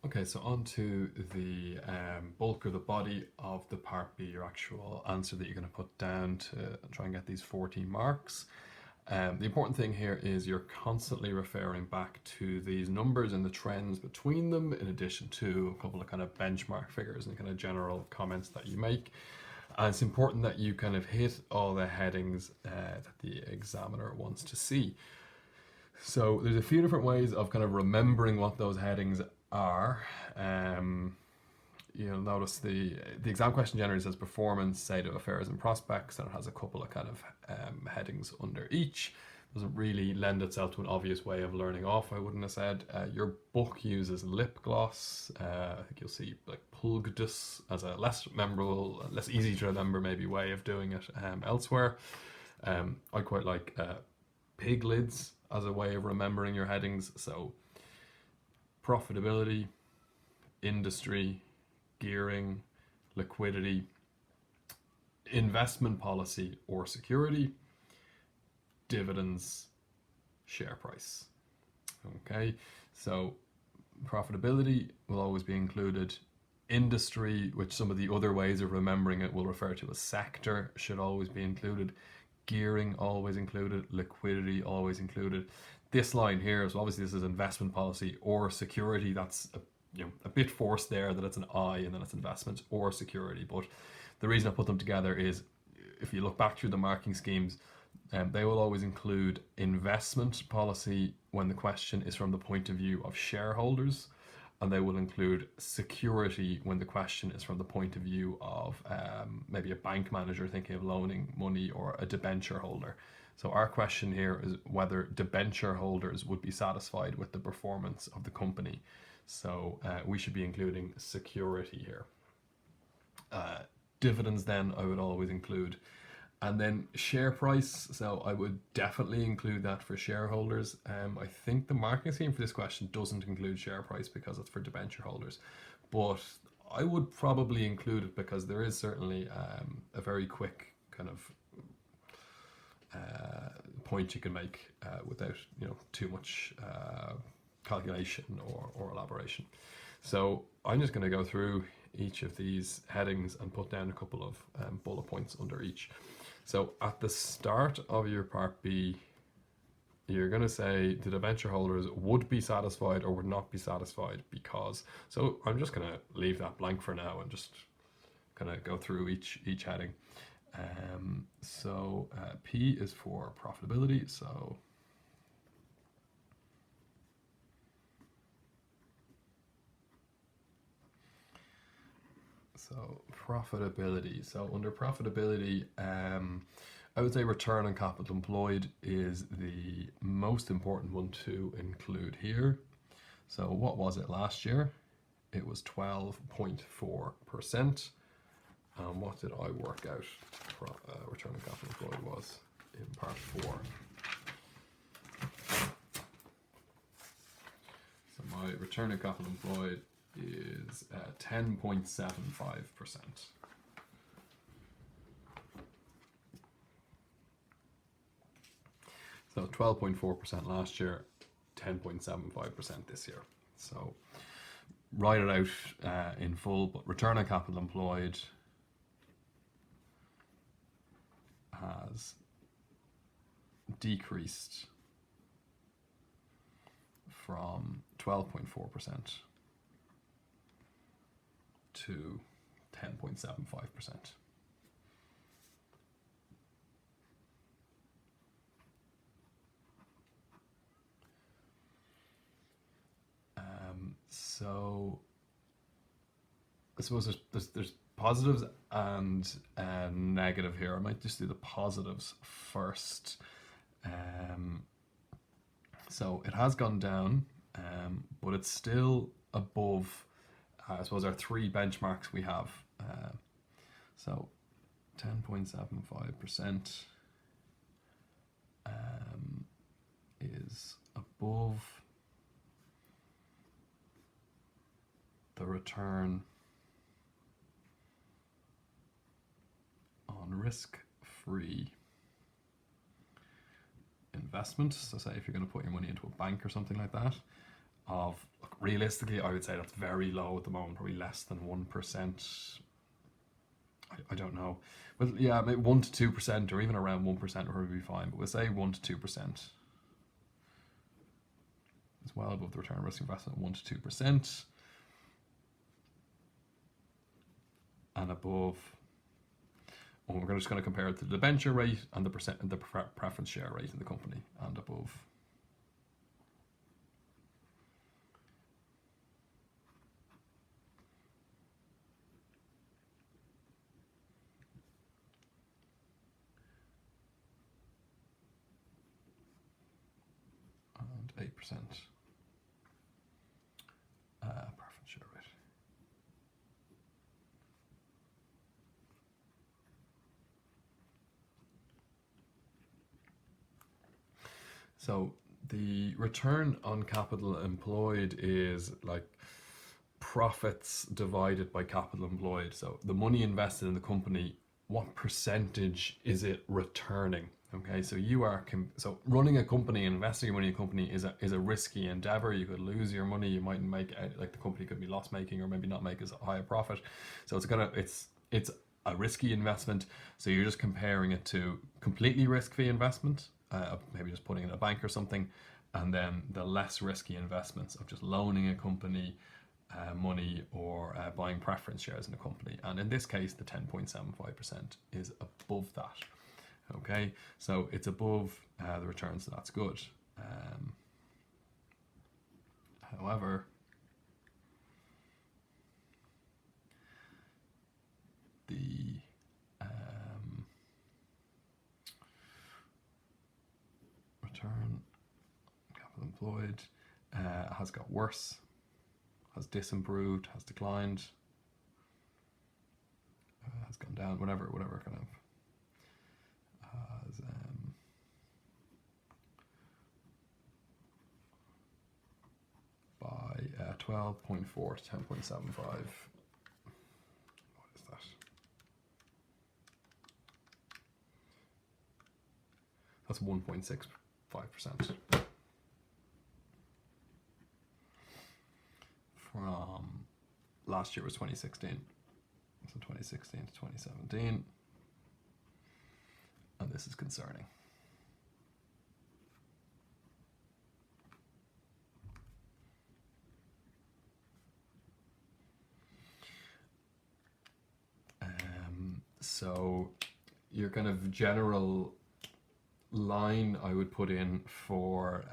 Okay, so on to the bulk or the body of the Part B, your actual answer that you're going to put down to try and get these 14 marks. The important thing here is you're constantly referring back to these numbers and the trends between them, in addition to a couple of kind of benchmark figures and kind of general comments that you make. And it's important that you kind of hit all the headings that the examiner wants to see. So there's a few different ways of kind of remembering what those headings are. You'll notice the exam question generally says performance, state of affairs and prospects, and it has a couple of kind of headings under each. Doesn't really lend itself to an obvious way of learning off, I wouldn't have said. Your book uses lip gloss. I think you'll see like pulgdus as a less memorable, less easy to remember maybe way of doing it elsewhere. I quite like pig lids as a way of remembering your headings. So profitability, industry, gearing, liquidity, investment policy or security, dividends, share price. Okay, so profitability will always be included. Industry, which some of the other ways of remembering it will refer to as sector, should always be included. Gearing always included. Liquidity always included. This line here, so obviously this is investment policy or security. That's a bit forced there that it's an I and then it's investments or security. But the reason I put them together is if you look back through the marking schemes, they will always include investment policy when the question is from the point of view of shareholders, and they will include security when the question is from the point of view of maybe a bank manager thinking of loaning money or a debenture holder. So our question here is whether debenture holders would be satisfied with the performance of the company. So we should be including security here. Dividends then I would always include. And then share price, so I would definitely include that for shareholders. I think the marking scheme for this question doesn't include share price because it's for debenture holders. But I would probably include it because there is certainly a very quick kind of point you can make without too much calculation or elaboration. So I'm just going to go through each of these headings and put down a couple of bullet points under each. So at the start of your Part B, you're going to say the debenture holders would be satisfied or would not be satisfied because. So I'm just going to leave that blank for now and just kind of go through each heading. So P is for profitability. So profitability. So under profitability, I would say return on capital employed is the most important one to include here. So what was it last year? It was 12.4%. What did I work out return on capital employed was in Part 4? So my return on capital employed is 10.75%. So 12.4% last year, 10.75% this year. So write it out in full, but return on capital employed has decreased from 12.4% to 10.75%. So I suppose there's positives and negative here. I might just do the positives first. So it has gone down, but it's still above, I suppose, our three benchmarks we have. So 10.75% is above the return on risk-free investment. So say if you're going to put your money into a bank or something like that, of, look, realistically, I would say that's very low at the moment, probably less than 1%. I don't know. But yeah, maybe 1 to 2%, or even around 1% would be fine. But we'll say 1 to 2%. It's well above the return on risk investment, 1 to 2%. And above, we're just going to compare it to the debenture rate and the preference share rate in the company, and above. And 8% preference share rate. So the return on capital employed is like profits divided by capital employed. So the money invested in the company, what percentage is it returning? Okay, so so running a company, investing your money in a company is a risky endeavor. You could lose your money. You mightn't make like the company could be loss making, or maybe not make as high a profit. So it's a risky investment. So you're just comparing it to completely risk-free investment, maybe just putting in a bank or something, and then the less risky investments of just loaning a company money, or buying preference shares in a company. And in this case, the 10.75% is above that. Okay, so it's above the return, so that's good. However, the return capital employed has got worse, has disimproved, has declined, has gone down, whatever kind of has by 12.4 to 10.75. What is that? That's 1.65%. From last year was 2016. So 2016 to 2017. And this is concerning. So your kind of general line I would put in for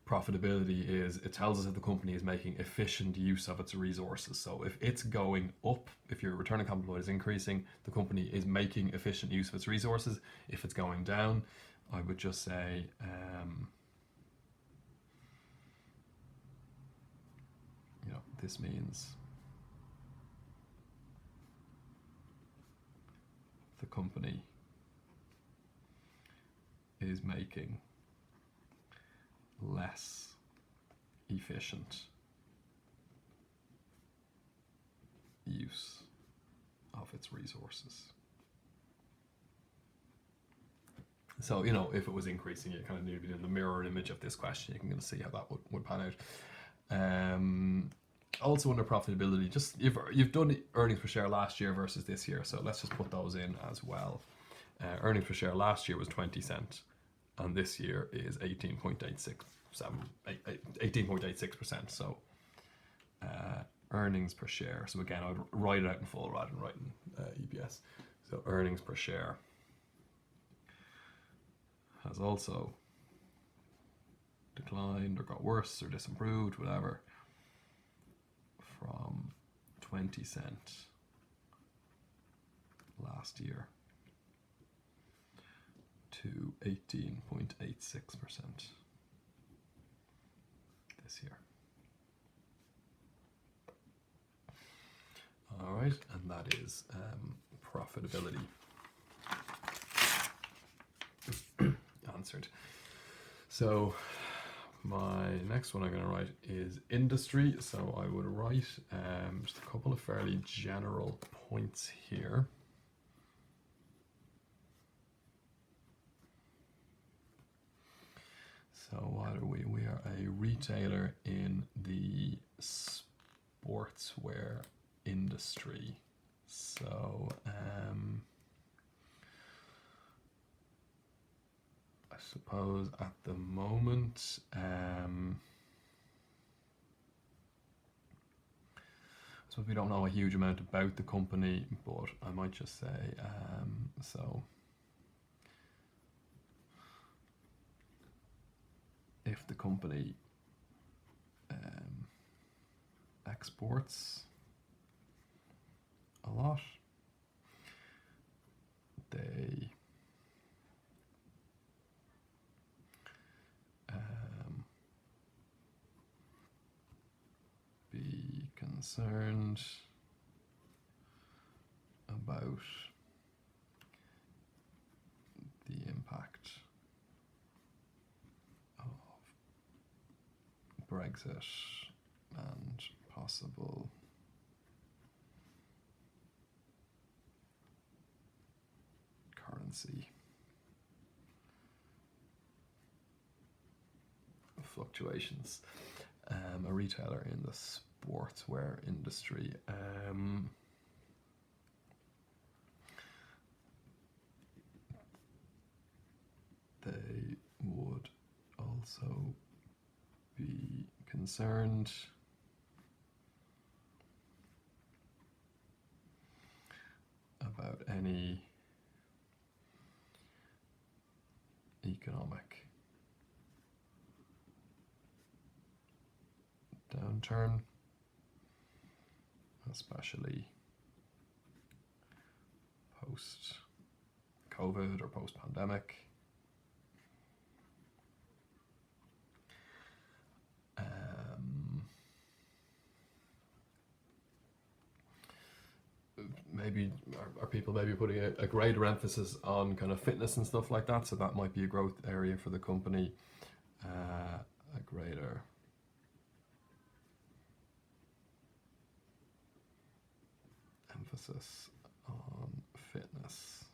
profitability is, it tells us if the company is making efficient use of its resources. So if it's going up, if your return on capital employed is increasing, the company is making efficient use of its resources. If it's going down, I would just say this means the company is making less efficient use of its resources. So, if it was increasing, you kind of needed in the mirror image of this question. You can kind of see how that would pan out. Also under profitability, just you've done earnings per share last year versus this year. So let's just put those in as well. Earnings per share last year was 20 cents. And this year is 18.86%. So earnings per share. So again, I would write it out in full rather than writing EPS. So earnings per share has also declined or got worse or disimproved, whatever, from 20 cents last year to 18.86% this year. All right, and that is profitability answered. So my next one I'm going to write is industry. So I would write just a couple of fairly general points here. So what are we? We are a retailer in the sportswear industry. So I suppose at the moment, so we don't know a huge amount about the company, but I might just say, so if the company exports a lot, they be concerned about the impact of Brexit and possible currency fluctuations. A retailer in the sportswear industry. They would also be concerned about any economic downturn, especially post-COVID or post-pandemic. Maybe are people maybe putting a greater emphasis on kind of fitness and stuff like that, so that might be a growth area for the company. A greater emphasis on fitness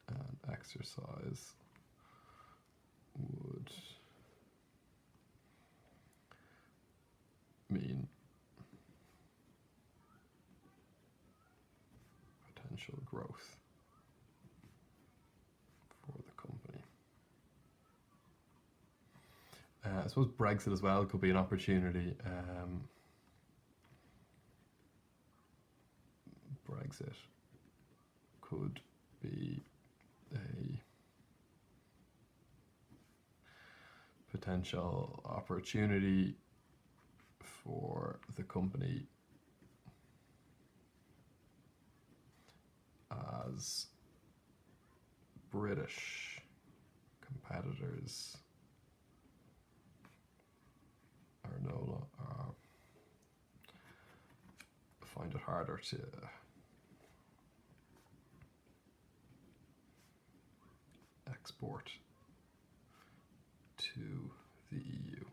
and exercise would mean potential growth for the company. I suppose Brexit as well could be an opportunity. Brexit could be a potential opportunity for the company as British competitors find it harder to export to the EU.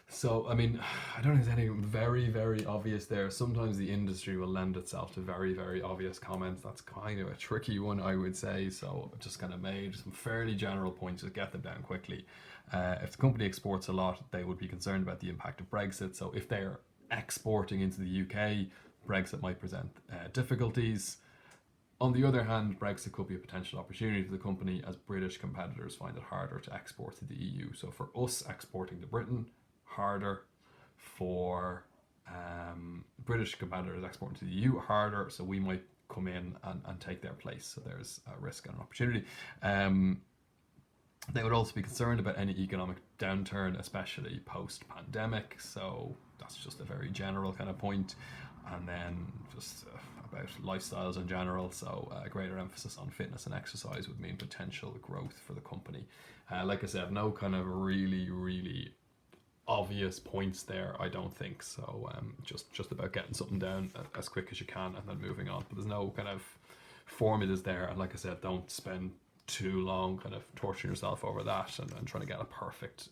So, I mean, I don't think there's anything very, very obvious there. Sometimes the industry will lend itself to very, very obvious comments. That's kind of a tricky one, I would say. So I've just kind of made some fairly general points to get them down quickly. If the company exports a lot, they would be concerned about the impact of Brexit. So if they're exporting into the UK, Brexit might present difficulties. On the other hand, Brexit could be a potential opportunity for the company as British competitors find it harder to export to the EU. So for us exporting to Britain, harder. For British competitors exporting to the EU, harder. So we might come in and take their place. So there's a risk and an opportunity. They would also be concerned about any economic downturn, especially post-pandemic. So that's just a very general kind of point. And then just about lifestyles in general. So a greater emphasis on fitness and exercise would mean potential growth for the company. Like I said, no kind of really, really obvious points there, I don't think. So just about getting something down as quick as you can and then moving on. But there's no kind of formulas there. And like I said, don't spend too long kind of torturing yourself over that and trying to get a perfect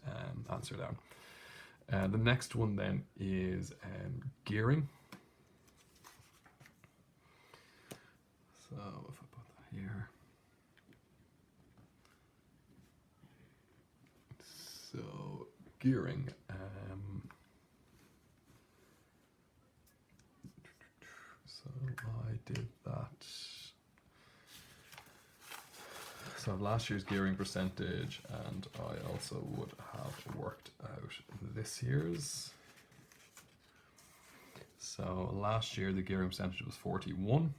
answer down. The next one then is gearing. So if I put that here, gearing. So I did that. So last year's gearing percentage, and I also would have worked out this year's. So last year the gearing percentage was 41,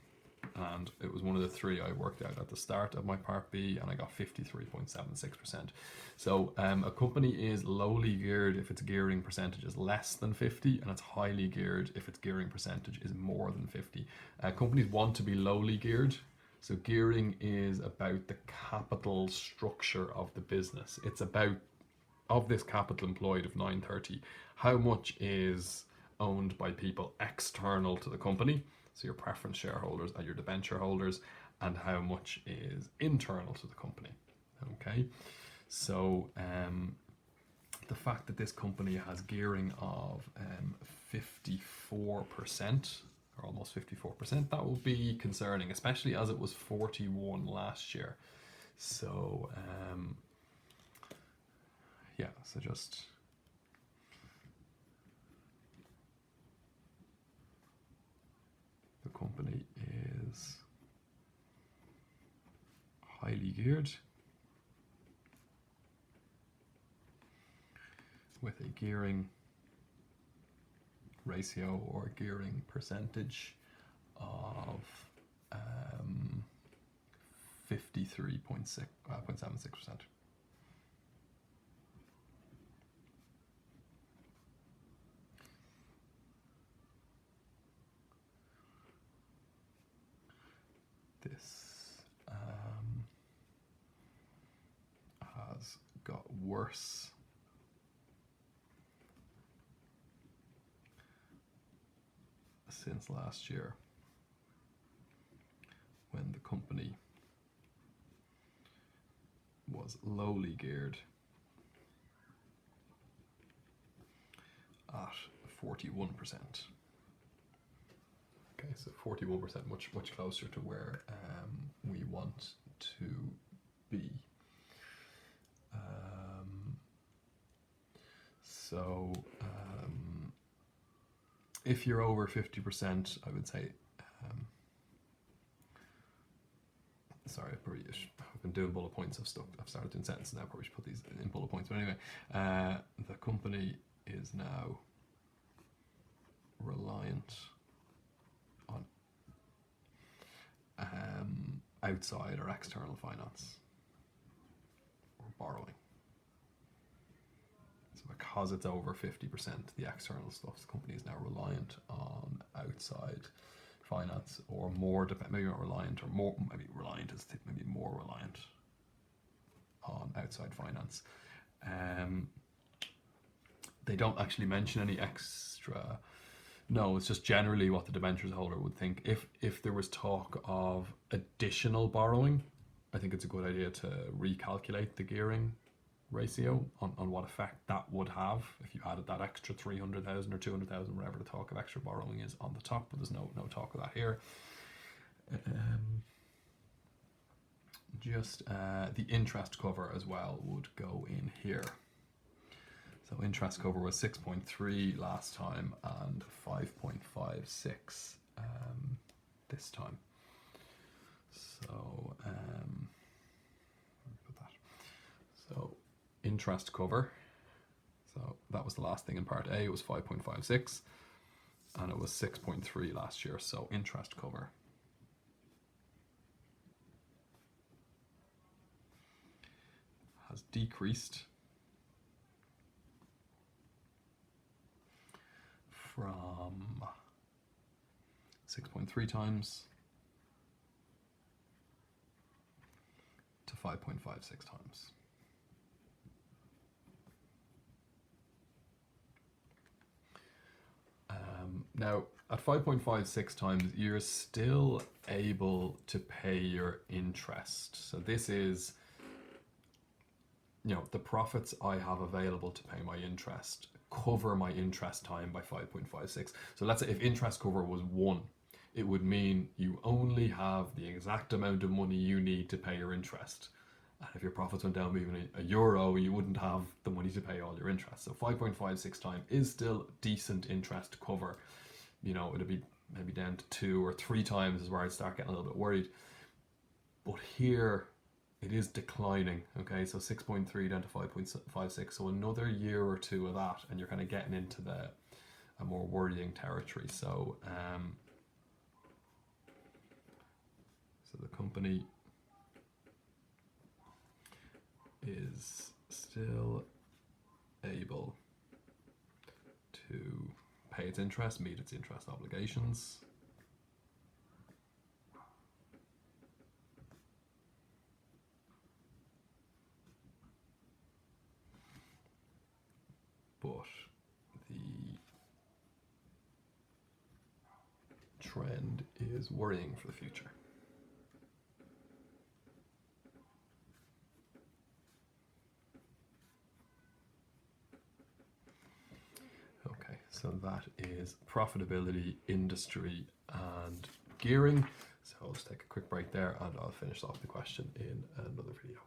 and it was one of the three I worked out at the start of my Part B, and I got 53.76%. So a company is lowly geared if its gearing percentage is less than 50, and it's highly geared if its gearing percentage is more than 50. Companies want to be lowly geared. So gearing is about the capital structure of the business. It's about, of this capital employed of 930, how much is owned by people external to the company, so your preference shareholders and your debenture holders, and how much is internal to the company. Okay, so the fact that this company has gearing of 54%, or almost 54%, that will be concerning, especially as it was 41 last year. So yeah, so just the company is highly geared with a gearing ratio or gearing percentage of 53.76%. This has got worse since last year, when the company was lowly geared at 41%. Okay, so 41%, much closer to where we want to be. So if you're over 50%, I would say, sorry, I've been doing bullet points. I've started doing sentences now. I probably should put these in bullet points. But anyway, the company is now reliant on outside or external finance or borrowing. So because it's over 50%, the external stuff, the company is now reliant on outside finance, or more, maybe not reliant, or more, maybe reliant is maybe more reliant on outside finance. They don't actually mention any extra. No, it's just generally what the debentures holder would think. If there was talk of additional borrowing, I think it's a good idea to recalculate the gearing ratio on what effect that would have if you added that extra 300,000 or 200,000, whatever the talk of extra borrowing is, on the top. But there's no talk of that here. Just the interest cover as well would go in here. So interest cover was 6.3 last time and 5.56 this time. So put that. So interest cover. So that was the last thing in Part A. It was 5.56, and it was 6.3 last year. So interest cover has decreased from 6.3 times to 5.56 times. Now, at 5.56 times, you're still able to pay your interest. So this is, the profits I have available to pay my interest cover my interest time by 5.56. So let's say if interest cover was 1, it would mean you only have the exact amount of money you need to pay your interest. And if your profits went down by even a euro, you wouldn't have the money to pay all your interest. So 5.56 times is still decent interest cover. You know, it'd be maybe down to 2 or 3 times is where I'd start getting a little bit worried. But here it is declining. Okay, so 6.3 down to 5.56. So another year or two of that, and you're kind of getting into a more worrying territory. So the company is still able to pay its interest, meet its interest obligations. But the trend is worrying for the future. Okay, so that is profitability, industry, and gearing. So I'll just take a quick break there and I'll finish off the question in another video.